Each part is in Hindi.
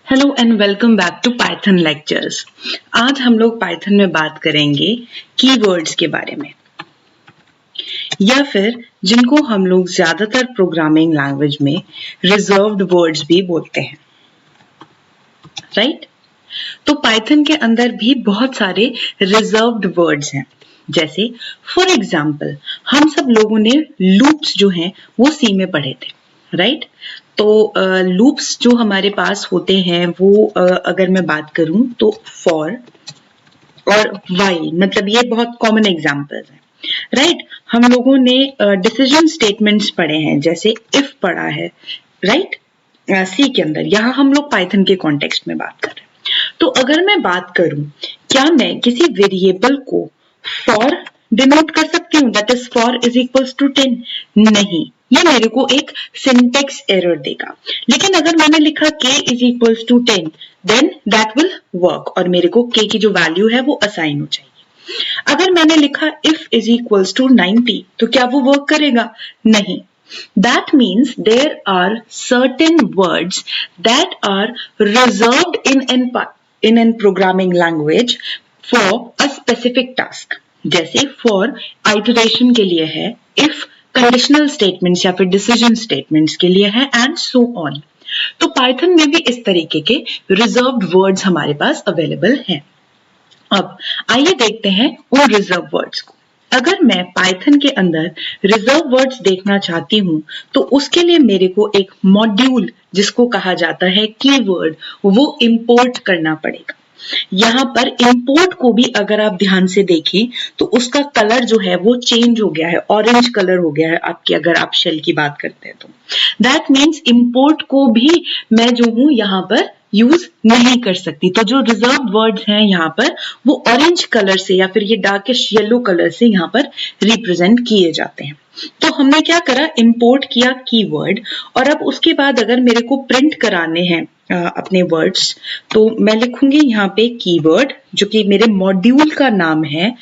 Hello and welcome back to Python lectures. आज हम लोग पाइथन में बात करेंगे कीवर्ड्स के बारे में, या फिर जिनको हम लोग ज्यादातर प्रोग्रामिंग लैंग्वेज में रिजर्व्ड वर्ड्स भी बोलते हैं, राइट? तो पाइथन के अंदर भी बहुत सारे रिजर्व्ड वर्ड्स हैं। जैसे फॉर एग्जाम्पल हम सब लोगों ने लूप्स जो हैं वो सी में पढ़े थे, राइट? तो लूप्स जो हमारे पास होते हैं वो अगर मैं बात करूं तो फॉर और व्हाइल, मतलब ये बहुत कॉमन एग्जांपल्स हैं, राइट? हम लोगों ने डिसीजन स्टेटमेंट्स पढ़े हैं, जैसे इफ पढ़ा है, राइट? सी के अंदर। यहाँ हम लोग पाइथन के कॉन्टेक्स्ट में बात कर रहे हैं। तो अगर मैं बात करूं, क्या मैं किसी वेरिएबल को फॉर डिनोट कर सकती हूँ, that is four is equals to 10? नहीं, ये मेरे को एक सिंटेक्स एरर देगा। लेकिन अगर मैंने लिखा k is equals to 10, then that will work और मेरे को k की जो वैल्यू है वो असाइन हो जाएगी। अगर मैंने लिखा if इज इक्वल्स टू 90, तो क्या वो वर्क करेगा? नहीं। That means there are certain words that are reserved in an programming language for a specific task. जैसे for iteration के लिए है, if conditional statements या फिर decision statements के लिए है, and so on. तो Python में भी इस तरीके के reserved words हमारे पास available हैं। अब आइए देखते हैं उन रिजर्व वर्ड्स को। अगर मैं पाइथन के अंदर रिजर्व वर्ड्स देखना चाहती हूं तो उसके लिए मेरे को एक मॉड्यूल, जिसको कहा जाता है कीवर्ड, वो इंपोर्ट करना पड़ेगा। यहाँ पर इंपोर्ट को भी अगर आप ध्यान से देखें तो उसका कलर जो है वो चेंज हो गया है, ऑरेंज कलर हो गया है आपकी, अगर आप शेल की बात करते हैं तो दैट मीन्स इंपोर्ट को भी मैं जो हूं यहाँ पर यूज नहीं कर सकती। तो जो रिजर्व वर्ड्स हैं यहाँ पर वो ऑरेंज कलर से या फिर ये डार्किश येलो कलर से यहाँ पर रिप्रेजेंट किए जाते हैं। तो हमने क्या करा, इंपोर्ट किया कीवर्ड, और अब उसके बाद अगर मेरे को प्रिंट कराने हैं अपने वर्ड्स, तो मैं लिखूंगी यहाँ पे कीवर्ड, जो कि मेरे मॉड्यूल का नाम है,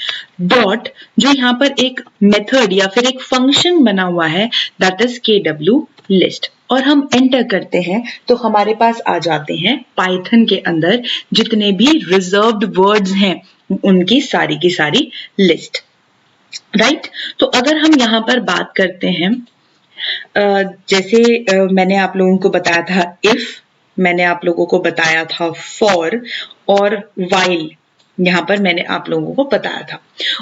डॉट, जो यहाँ पर एक मेथड या फिर एक फंक्शन बना हुआ है, दैट इज KW लिस्ट, और हम एंटर करते हैं तो हमारे पास आ जाते हैं पाइथन के अंदर जितने भी रिजर्व्ड वर्ड्स हैं उनकी सारी की सारी लिस्ट, राइट? तो अगर हम यहाँ पर बात करते हैं, जैसे मैंने आप लोगों को बताया था इफ, मैंने आप लोगों को बताया था फॉर, और व्हाइल यहाँ पर मैंने आप लोगों को बताया था।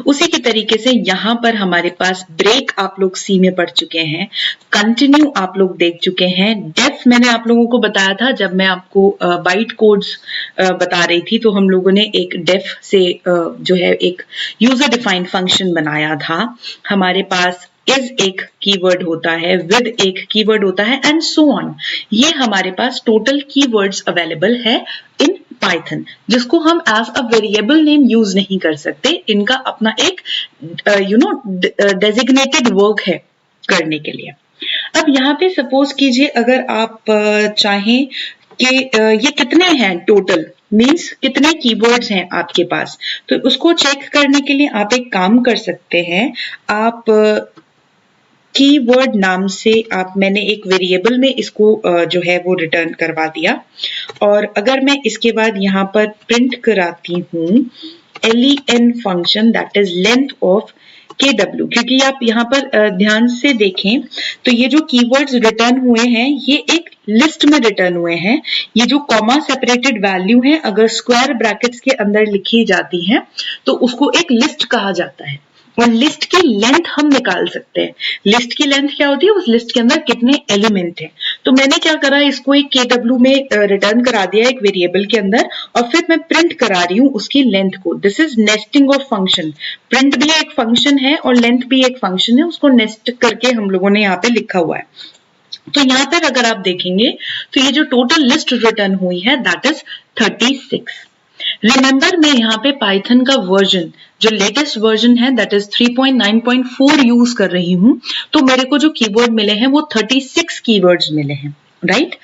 उसी के तरीके से यहाँ पर हमारे पास ब्रेक आप लोग सी में पढ़ चुके हैं, कंटिन्यू आप लोग देख चुके हैं, डेफ मैंने आप लोगों को बताया था जब मैं आपको बाइट कोड्स बता रही थी, तो हम लोगों ने एक डेफ से जो है एक यूजर डिफाइंड फंक्शन बनाया था। हमारे पास इज एक कीवर्ड होता है, विद एक कीवर्ड होता है, एंड सो ऑन। ये हमारे पास टोटल कीवर्ड्स अवेलेबल है इन पाइथन, जिसको हम as a variable name use नहीं कर सकते। इनका अपना एक डेजिग्नेटेड वर्क है करने के लिए। अब यहाँ पे सपोज कीजिए अगर आप चाहें कि ये कितने हैं टोटल, मीन्स कितने कीवर्ड्स हैं आपके पास, तो उसको चेक करने के लिए आप एक काम कर सकते हैं। आप कीवर्ड नाम से मैंने एक वेरिएबल में इसको जो है वो रिटर्न करवा दिया, और अगर मैं इसके बाद यहाँ पर प्रिंट कराती हूँ len function, that is length of KW, क्योंकि आप यहाँ पर ध्यान से देखें तो ये जो कीवर्ड्स रिटर्न हुए हैं ये एक लिस्ट में रिटर्न हुए हैं। ये जो कॉमा सेपरेटेड वैल्यू है अगर स्क्वायर ब्रैकेट्स के अंदर लिखी जाती है तो उसको एक लिस्ट कहा जाता है, और लिस्ट की लेंथ हम निकाल सकते हैं। लिस्ट की लेंथ क्या होती है, उस लिस्ट के अंदर कितने एलिमेंट हैं। तो मैंने क्या करा, इसको एक KW में रिटर्न करा दिया एक वेरिएबल के अंदर, और फिर मैं प्रिंट करा रही हूँ उसकी लेंथ को। This is nesting of function. Print भी एक फंक्शन है और लेंथ भी एक फंक्शन है, उसको नेस्ट करके हम लोगों ने यहाँ पे लिखा हुआ है। तो यहाँ पर अगर आप देखेंगे तो ये जो टोटल लिस्ट रिटर्न हुई है दैट इज 36। रिमेंबर मैं यहाँ पे पाइथन का वर्जन, जो लेटेस्ट वर्जन है दैट इज 3.9.4 यूज कर रही हूँ, तो मेरे को जो कीवर्ड मिले हैं वो 36 कीवर्ड्स मिले हैं, राइट?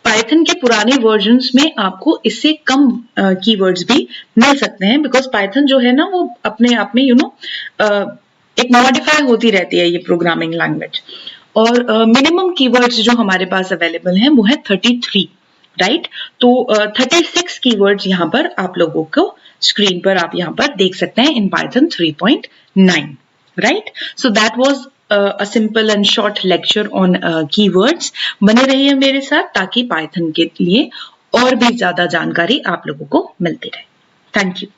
पाइथन के पुराने वर्जन्स में आपको इससे कम कीवर्ड्स भी मिल सकते हैं, बिकॉज पाइथन जो है ना वो अपने आप में एक मॉडिफाई होती रहती है ये प्रोग्रामिंग लैंग्वेज, और मिनिमम कीवर्ड्स जो हमारे पास अवेलेबल हैं वो है 33, राइट? तो 36 कीवर्ड्स यहाँ पर आप लोगों को स्क्रीन पर आप यहाँ पर देख सकते हैं इन Python 3.9, right? So that was a simple and short lecture on keywords. बने रहिए मेरे साथ ताकि Python के लिए और भी ज्यादा जानकारी आप लोगों को मिलती रहे. Thank you.